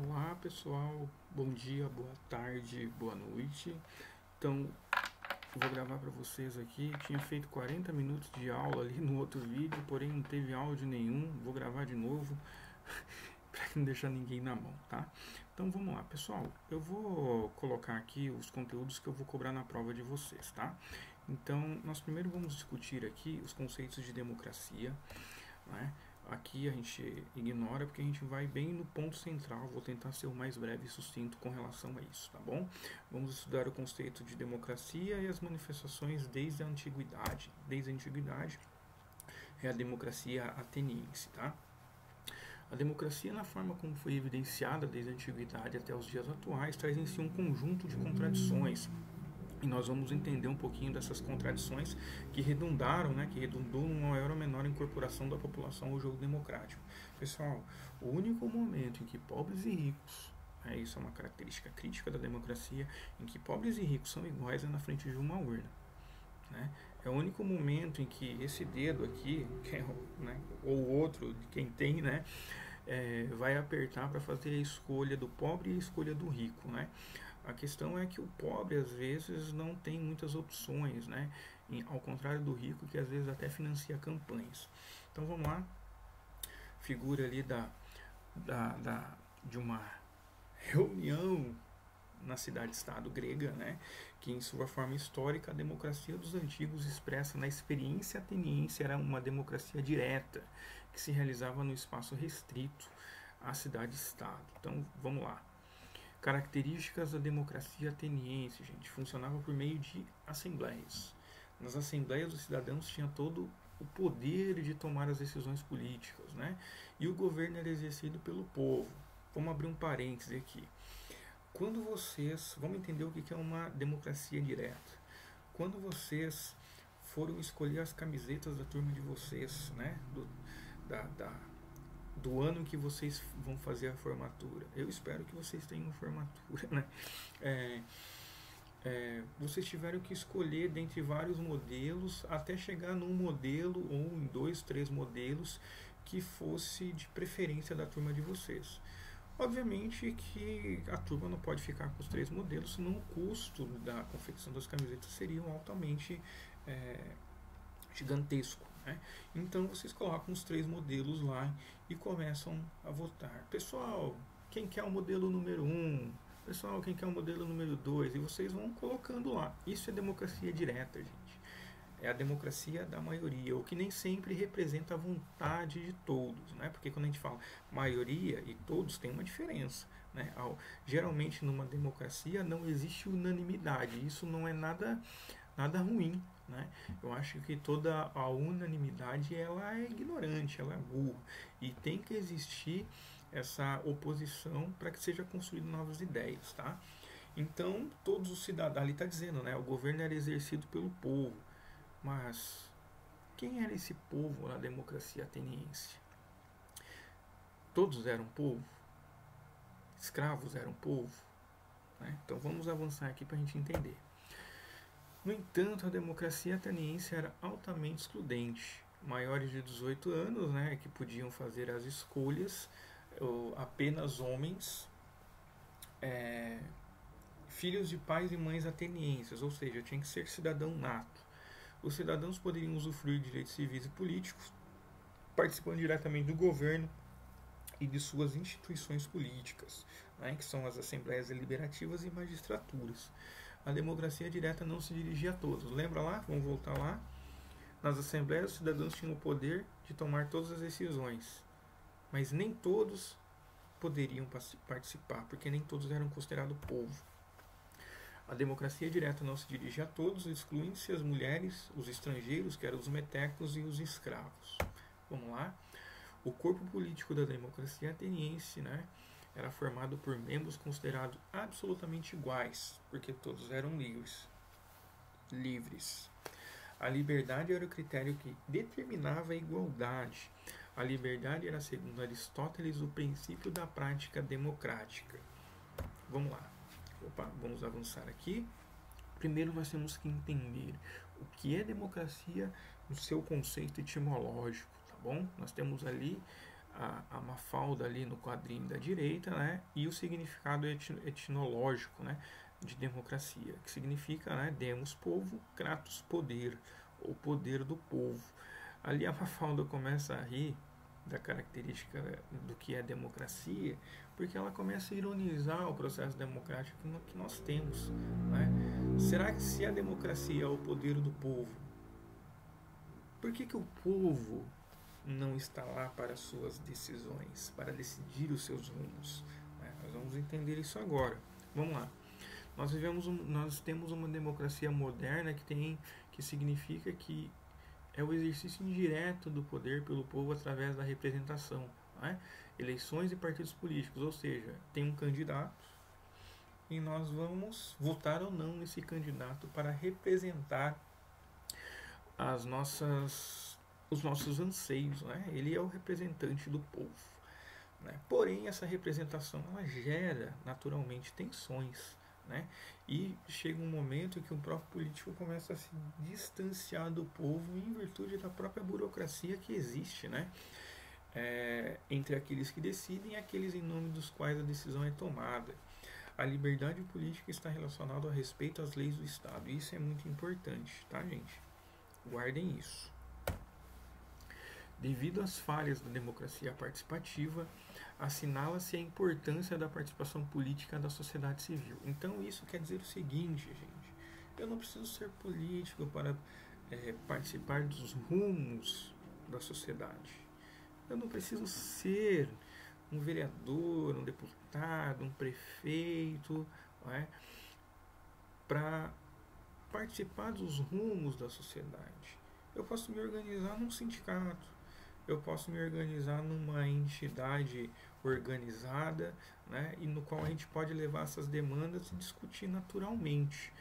Olá pessoal, bom dia, boa tarde, boa noite. Então, eu vou gravar para vocês aqui. Tinha feito 40 minutos de aula ali no outro vídeo, porém não teve áudio nenhum. Vou gravar de novo para não deixar ninguém na mão, tá? Então vamos lá, pessoal. Eu vou colocar aqui os conteúdos que eu vou cobrar na prova de vocês, tá? Então, nós primeiro vamos discutir aqui os conceitos de democracia, né? Aqui a gente ignora porque a gente vai bem no ponto central. Vou tentar ser o mais breve e sucinto com relação a isso, tá bom? Vamos estudar o conceito de democracia e as manifestações desde a antiguidade. Desde a antiguidade é a democracia ateniense, tá? A democracia, na forma como foi evidenciada desde a antiguidade até os dias atuais, traz em si um conjunto de contradições. E nós vamos entender um pouquinho dessas contradições que redundaram, né, que redundou numa maior ou menor incorporação da população ao jogo democrático. Pessoal, o único momento em que pobres e ricos, isso é uma característica crítica da democracia, em que pobres e ricos são iguais é na frente de uma urna. Né? É o único momento em que esse dedo aqui, né, ou outro, de quem tem, né, vai apertar para fazer a escolha do pobre e a escolha do rico, né? A questão é que o pobre às vezes não tem muitas opções, né? Ao contrário do rico que às vezes até financia campanhas. Então vamos lá, figura ali de uma reunião na cidade-estado grega, né, que em sua forma histórica a democracia dos antigos expressa na experiência ateniense era uma democracia direta que se realizava no espaço restrito à cidade-estado. Então vamos lá. Características da democracia ateniense, gente, funcionava por meio de assembleias. Nas assembleias os cidadãos tinham todo o poder de tomar as decisões políticas, né? E o governo era exercido pelo povo. Vamos abrir um parêntese aqui. Quando vocês, vamos entender o que é uma democracia direta. Quando vocês foram escolher as camisetas da turma de vocês, né, do ano em que vocês vão fazer a formatura, eu espero que vocês tenham formatura, né? Vocês tiveram que escolher dentre vários modelos até chegar num modelo ou em dois, três modelos que fosse de preferência da turma de vocês. Obviamente que a turma não pode ficar com os três modelos, senão o custo da confecção das camisetas seria altamente gigantesco. Né? Então vocês colocam os três modelos lá e começam a votar. Pessoal, quem quer o modelo número 1? Pessoal, quem quer o modelo número 2? E vocês vão colocando lá. Isso é democracia direta, gente. É a democracia da maioria, o que nem sempre representa a vontade de todos, né? Porque quando a gente fala maioria e todos tem uma diferença, né? Geralmente numa democracia não existe unanimidade, isso não é nada ruim, né? Eu acho que toda a unanimidade ela é ignorante, ela é burra e tem que existir essa oposição para que seja construído novas ideias, tá? Então todos os cidadãos ali está dizendo, né? O governo era exercido pelo povo. Mas quem era esse povo na democracia ateniense? Todos eram povo? Escravos eram povo? Né? Então vamos avançar aqui para a gente entender. No entanto, a democracia ateniense era altamente excludente. Maiores de 18 anos, né, que podiam fazer as escolhas, apenas homens, filhos de pais e mães atenienses, ou seja, tinha que ser cidadão nato. Os cidadãos poderiam usufruir de direitos civis e políticos, participando diretamente do governo e de suas instituições políticas, né, que são as assembleias deliberativas e magistraturas. A democracia direta não se dirigia a todos. Lembra lá? Vamos voltar lá. Nas assembleias, os cidadãos tinham o poder de tomar todas as decisões, mas nem todos poderiam participar, porque nem todos eram considerados povo. A democracia direta não se dirige a todos, excluindo-se as mulheres, os estrangeiros, que eram os metecos e os escravos. Vamos lá? O corpo político da democracia ateniense, né, era formado por membros considerados absolutamente iguais, porque todos eram livres. A liberdade era o critério que determinava a igualdade. A liberdade era, segundo Aristóteles, o princípio da prática democrática. Vamos lá. Vamos avançar aqui. Primeiro nós temos que entender o que é democracia no seu conceito etimológico, tá bom? Nós temos ali a Mafalda ali no quadrinho da direita, né? E o significado etimológico, né? De democracia, que significa, né? Demos, povo, kratos, poder, ou poder do povo. Ali a Mafalda começa a rir da característica do que é democracia, porque ela começa a ironizar o processo democrático que nós temos, né? Será que se a democracia é o poder do povo, por que o povo não está lá para as suas decisões, para decidir os seus rumos? Nós vamos entender isso agora. Vamos lá. Nós temos uma democracia moderna que significa que é o exercício indireto do poder pelo povo através da representação, né? Eleições e partidos políticos, ou seja, tem um candidato e nós vamos votar ou não nesse candidato para representar os nossos anseios, né? Ele é o representante do povo, né? Porém, essa representação ela gera naturalmente tensões, né? E chega um momento que o próprio político começa a se distanciar do povo em virtude da própria burocracia que existe, né? Entre aqueles que decidem e aqueles em nome dos quais a decisão é tomada. A liberdade política está relacionada ao respeito às leis do Estado. E isso é muito importante, tá, gente? Guardem isso. Devido às falhas da democracia participativa, assinala-se a importância da participação política da sociedade civil. Então isso quer dizer o seguinte, gente, eu não preciso ser político para participar dos rumos da sociedade. Eu não preciso ser um vereador, um deputado, um prefeito, não é? Para participar dos rumos da sociedade. Eu posso me organizar num sindicato, eu posso me organizar numa entidade organizada, né, e no qual a gente pode levar essas demandas e discutir naturalmente,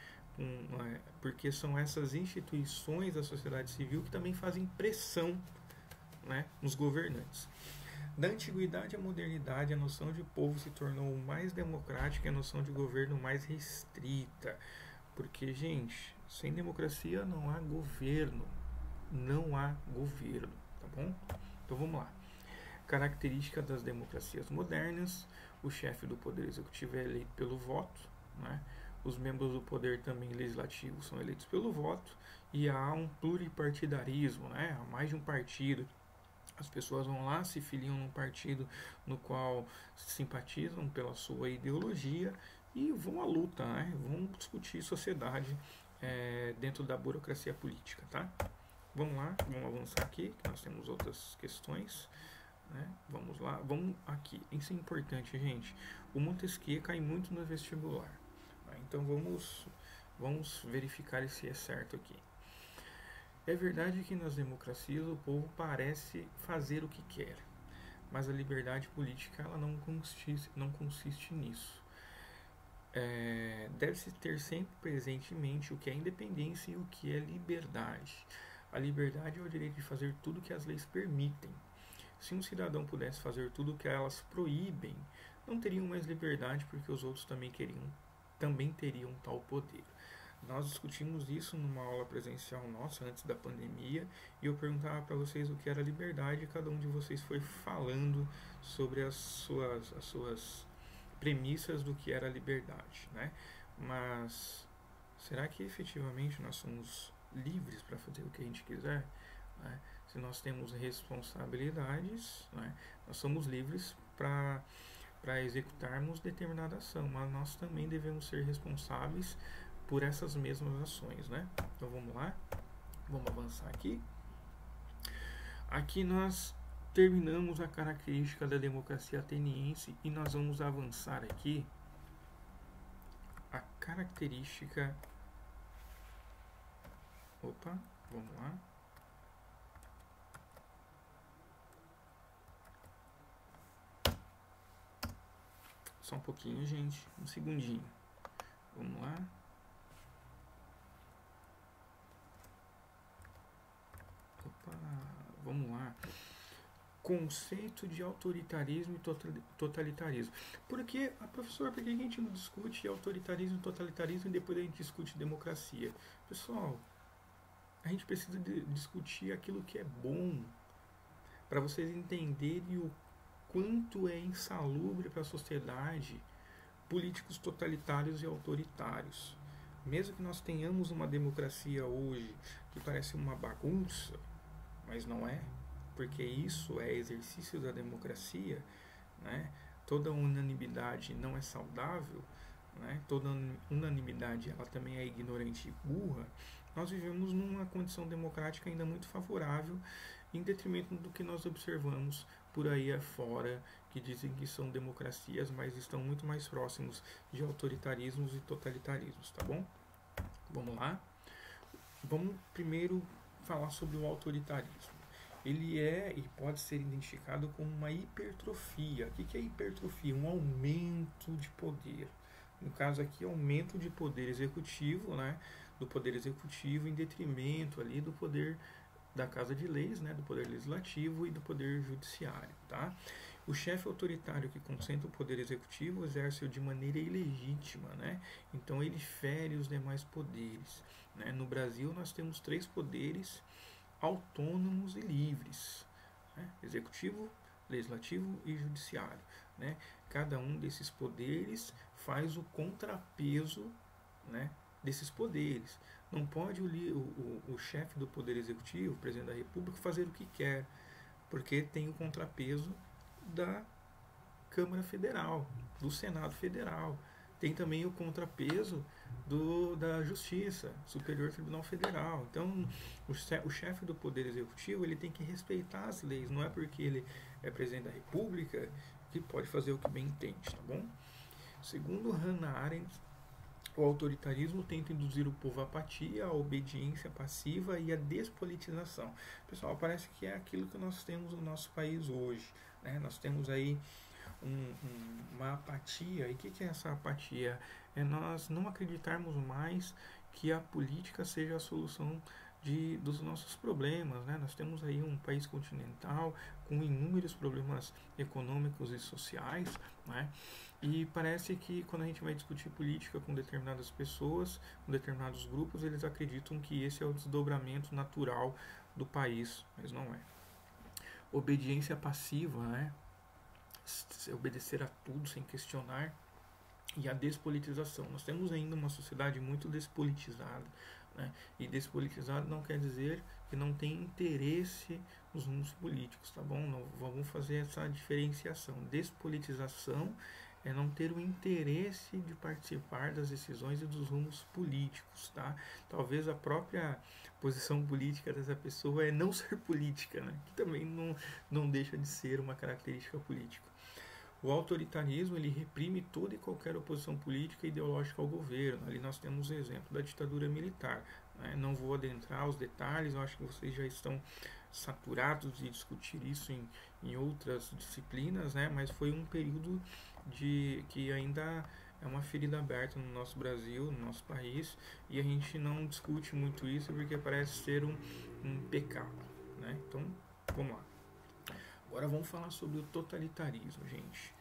porque são essas instituições da sociedade civil que também fazem pressão, né, nos governantes. Da antiguidade à modernidade, a noção de povo se tornou mais democrática e a noção de governo mais restrita. Porque, gente, sem democracia não há governo. Não há governo, tá bom? Então vamos lá. Característica das democracias modernas: o chefe do poder executivo é eleito pelo voto, né? Os membros do poder também legislativo são eleitos pelo voto e há um pluripartidarismo, né? Há mais de um partido. As pessoas vão lá, se filiam num partido no qual simpatizam pela sua ideologia e vão à luta, né? Vão discutir sociedade dentro da burocracia política, tá? Vamos lá, vamos avançar aqui, que nós temos outras questões, né? Vamos lá, vamos aqui. Isso é importante, gente. O Montesquieu cai muito no vestibular, tá? Então vamos verificar se é certo aqui. É verdade que nas democracias o povo parece fazer o que quer, mas a liberdade política ela não consiste nisso. Deve-se ter sempre presente em mente o que é independência e o que é liberdade. A liberdade é o direito de fazer tudo o que as leis permitem. Se um cidadão pudesse fazer tudo o que elas proíbem, não teriam mais liberdade porque os outros também teriam tal poder. Nós discutimos isso numa aula presencial nossa antes da pandemia e eu perguntava para vocês o que era liberdade e cada um de vocês foi falando sobre as suas premissas do que era liberdade, né? Mas será que efetivamente nós somos livres para fazer o que a gente quiser? Né? Se nós temos responsabilidades, né? Nós somos livres para executarmos determinada ação, mas nós também devemos ser responsáveis por essas mesmas ações, né? Então vamos lá, vamos avançar aqui. Aqui nós terminamos a característica da democracia ateniense e nós vamos avançar aqui a característica. Opa, vamos lá. Só um pouquinho, gente, um segundinho. Vamos lá. Opa, vamos lá. Conceito de autoritarismo e totalitarismo. Porque, professor, por que a gente não discute autoritarismo e totalitarismo e depois a gente discute democracia? Pessoal, a gente precisa discutir aquilo que é bom para vocês entenderem o quanto é insalubre para a sociedade políticos totalitários e autoritários. Mesmo que nós tenhamos uma democracia hoje que parece uma bagunça, mas não é, porque isso é exercício da democracia, né? Toda unanimidade não é saudável, né? Toda unanimidade ela também é ignorante e burra. Nós vivemos numa condição democrática ainda muito favorável, em detrimento do que nós observamos por aí afora, que dizem que são democracias, mas estão muito mais próximos de autoritarismos e totalitarismos, tá bom? Vamos lá? Vamos primeiro falar sobre o autoritarismo. Ele é e pode ser identificado como uma hipertrofia. O que é hipertrofia? Um aumento de poder. No caso aqui, aumento de poder executivo, né? Do poder executivo em detrimento ali do poder da Casa de Leis, né, do Poder Legislativo e do Poder Judiciário. Tá? O chefe autoritário que concentra o Poder Executivo exerce-o de maneira ilegítima, né? Então ele fere os demais poderes. Né? No Brasil nós temos 3 poderes autônomos e livres, né? Executivo, Legislativo e Judiciário. Né? Cada um desses poderes faz o contrapeso, né, desses poderes. Não pode o chefe do Poder Executivo, o presidente da República, fazer o que quer, porque tem o contrapeso da Câmara Federal, do Senado Federal. Tem também o contrapeso da Justiça, Superior Tribunal Federal. Então, o chefe do Poder Executivo ele tem que respeitar as leis. Não é porque ele é presidente da República que pode fazer o que bem entende, tá bom? Segundo Hannah Arendt, o autoritarismo tenta induzir o povo à apatia, à obediência passiva e à despolitização. Pessoal, parece que é aquilo que nós temos no nosso país hoje. Né? Nós temos aí uma apatia. E o que é essa apatia? É nós não acreditarmos mais que a política seja a solução dos nossos problemas. Né? Nós temos aí um país continental com inúmeros problemas econômicos e sociais, né? E parece que quando a gente vai discutir política com determinadas pessoas, com determinados grupos, eles acreditam que esse é o desdobramento natural do país, mas não é. Obediência passiva, né? Obedecer a tudo sem questionar, e a despolitização. Nós temos ainda uma sociedade muito despolitizada, né? E despolitizado não quer dizer que não tem interesse nos rumos políticos, tá bom? Não, vamos fazer essa diferenciação. Despolitização é não ter o interesse de participar das decisões e dos rumos políticos, tá? Talvez a própria posição política dessa pessoa é não ser política, né? Que também não deixa de ser uma característica política. O autoritarismo ele reprime toda e qualquer oposição política e ideológica ao governo. Ali nós temos o exemplo da ditadura militar. Né? Não vou adentrar os detalhes, eu acho que vocês já estão saturados de discutir isso em outras disciplinas, né? Mas foi um período que ainda é uma ferida aberta no nosso Brasil, no nosso país, e a gente não discute muito isso porque parece ser um pecado. Né? Então, vamos lá. Agora vamos falar sobre o totalitarismo, gente.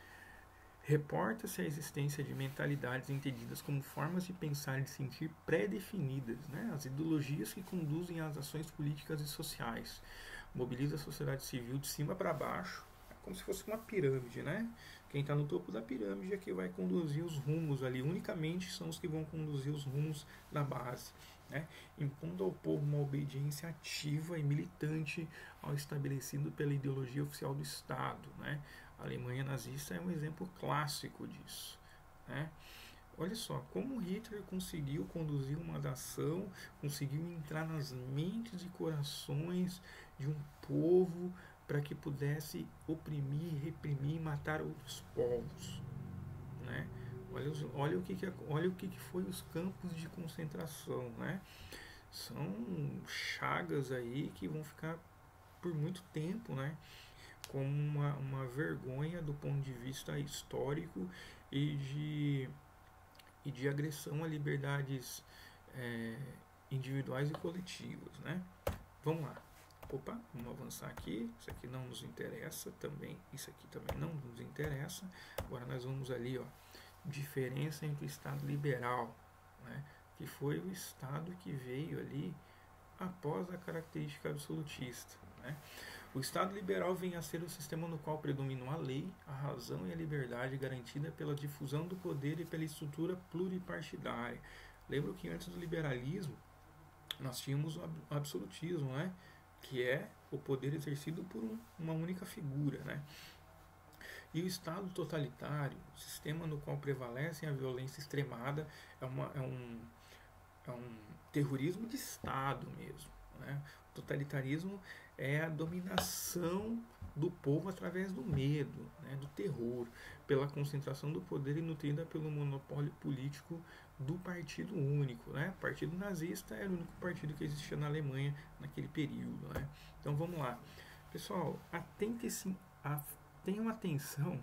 Reporta-se a existência de mentalidades entendidas como formas de pensar e de sentir pré-definidas, né? As ideologias que conduzem às ações políticas e sociais. Mobiliza a sociedade civil de cima para baixo, como se fosse uma pirâmide, né? Quem está no topo da pirâmide é que vai conduzir os rumos ali, unicamente são os que vão conduzir os rumos da base. Né? Impondo ao povo uma obediência ativa e militante ao estabelecido pela ideologia oficial do Estado. Né? A Alemanha nazista é um exemplo clássico disso. Né? Olha só, como Hitler conseguiu conduzir uma nação, conseguiu entrar nas mentes e corações de um povo para que pudesse oprimir, reprimir e matar outros povos. Né? Olha o que foi os campos de concentração, né? São chagas aí que vão ficar por muito tempo, né? Como uma vergonha do ponto de vista histórico e de agressão a liberdades individuais e coletivas, né? Vamos lá. Opa, vamos avançar aqui. Isso aqui não nos interessa também. Isso aqui também não nos interessa. Agora nós vamos ali, ó. Diferença entre o Estado liberal, né, que foi o Estado que veio ali após a característica absolutista. Né. O Estado liberal vem a ser o sistema no qual predominam a lei, a razão e a liberdade garantida pela difusão do poder e pela estrutura pluripartidária. Lembro que antes do liberalismo nós tínhamos o absolutismo, né? Que é o poder exercido por uma única figura, né? E o Estado totalitário, o sistema no qual prevalece a violência extremada, é um terrorismo de Estado mesmo. Né? O totalitarismo é a dominação do povo através do medo, né? Do terror, pela concentração do poder e nutrida pelo monopólio político do partido único. Né? O partido nazista era o único partido que existia na Alemanha naquele período. Né? Então vamos lá. Pessoal, tenham atenção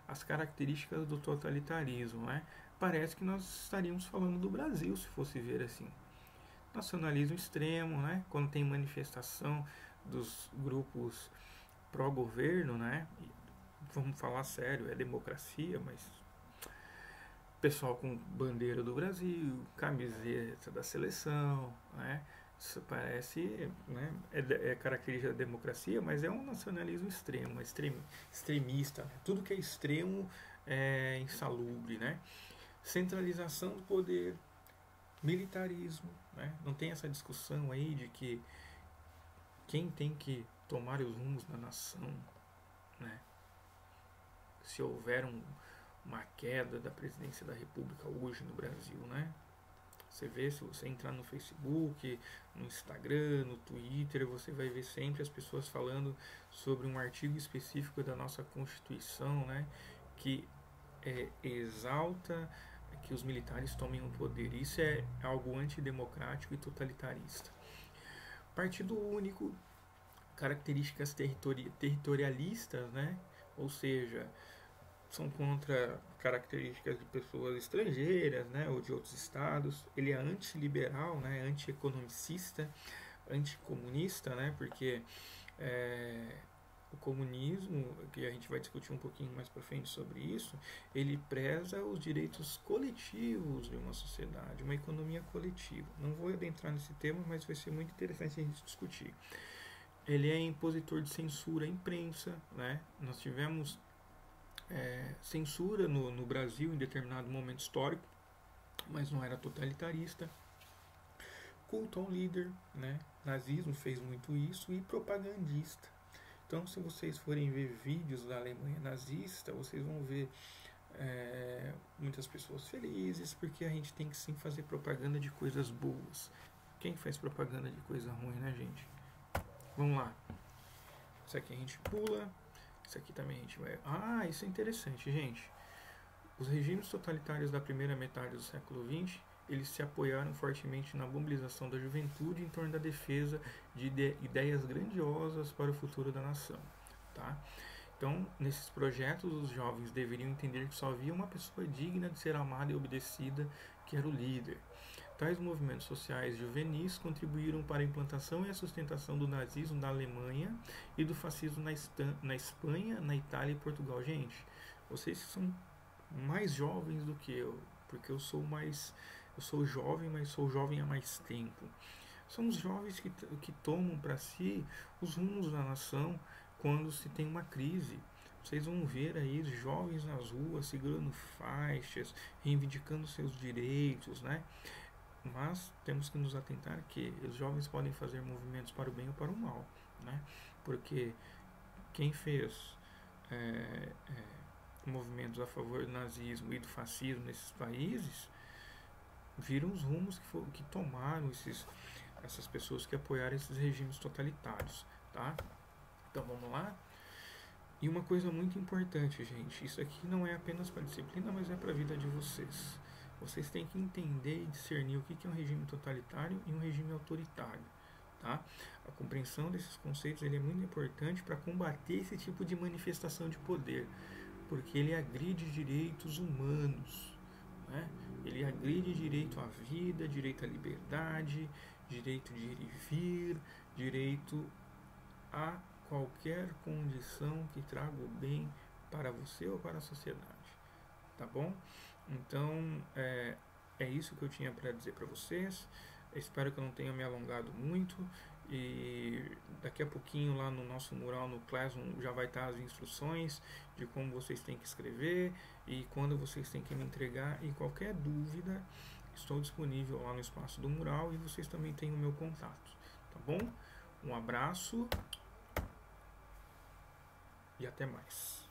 às características do totalitarismo. Né? Parece que nós estaríamos falando do Brasil, se fosse ver assim. Nacionalismo extremo, né? Quando tem manifestação dos grupos pró-governo, né? Vamos falar sério, é democracia, mas pessoal com bandeira do Brasil, camiseta da seleção, né? Isso parece, né? É característica da democracia, mas é um nacionalismo extremo, extremista. Né? Tudo que é extremo é insalubre, né? Centralização do poder, militarismo, né? Não tem essa discussão aí de que quem tem que tomar os rumos da nação, né? Se houver uma queda da presidência da República hoje no Brasil, né? Você vê, se você entrar no Facebook, no Instagram, no Twitter, você vai ver sempre as pessoas falando sobre um artigo específico da nossa Constituição, né? Que exalta que os militares tomem o poder. Isso é algo antidemocrático e totalitarista. Partido único, características territorialistas, né? Ou seja, são contra características de pessoas estrangeiras, né? Ou de outros estados. Ele é antiliberal, né? Antieconomicista, anticomunista, né? Porque o comunismo, que a gente vai discutir um pouquinho mais para frente sobre isso, ele preza os direitos coletivos de uma sociedade, uma economia coletiva. Não vou adentrar nesse tema, mas vai ser muito interessante a gente discutir. Ele é impositor de censura à imprensa, né? Nós tivemos censura no Brasil em determinado momento histórico, mas não era totalitarista. Culto ao líder, né? Nazismo fez muito isso, e propagandista. Então, se vocês forem ver vídeos da Alemanha nazista, vocês vão ver muitas pessoas felizes, porque a gente tem que sim fazer propaganda de coisas boas. Quem faz propaganda de coisa ruim, né, gente? Vamos lá. Isso aqui a gente pula. Isso aqui também a gente vai... isso é interessante, gente. Os regimes totalitários da primeira metade do século XX, eles se apoiaram fortemente na mobilização da juventude em torno da defesa de ideias grandiosas para o futuro da nação. Tá? Então, nesses projetos, os jovens deveriam entender que só havia uma pessoa digna de ser amada e obedecida, que era o líder. Tais movimentos sociais juvenis contribuíram para a implantação e a sustentação do nazismo na Alemanha e do fascismo na Espanha, na Itália e Portugal. Gente, vocês são mais jovens do que eu, porque eu sou jovem, mas sou jovem há mais tempo. São os jovens que tomam para si os rumos da nação quando se tem uma crise. Vocês vão ver aí jovens nas ruas segurando faixas, reivindicando seus direitos, né? Mas temos que nos atentar que os jovens podem fazer movimentos para o bem ou para o mal, né? Porque quem fez movimentos a favor do nazismo e do fascismo nesses países viram os rumos que tomaram essas pessoas que apoiaram esses regimes totalitários, tá? Então vamos lá. E uma coisa muito importante, gente, isso aqui não é apenas para a disciplina, mas é para a vida de vocês. Vocês têm que entender e discernir o que é um regime totalitário e um regime autoritário. Tá? A compreensão desses conceitos ele é muito importante para combater esse tipo de manifestação de poder, porque ele agride direitos humanos. Né? Ele agride direito à vida, direito à liberdade, direito de ir e vir, direito a qualquer condição que traga o bem para você ou para a sociedade. Tá bom? Então, é isso que eu tinha para dizer para vocês. Espero que eu não tenha me alongado muito. E daqui a pouquinho lá no nosso mural no Classroom já vai estar as instruções de como vocês têm que escrever e quando vocês têm que me entregar. E qualquer dúvida, estou disponível lá no espaço do mural e vocês também têm o meu contato, tá bom? Um abraço e até mais.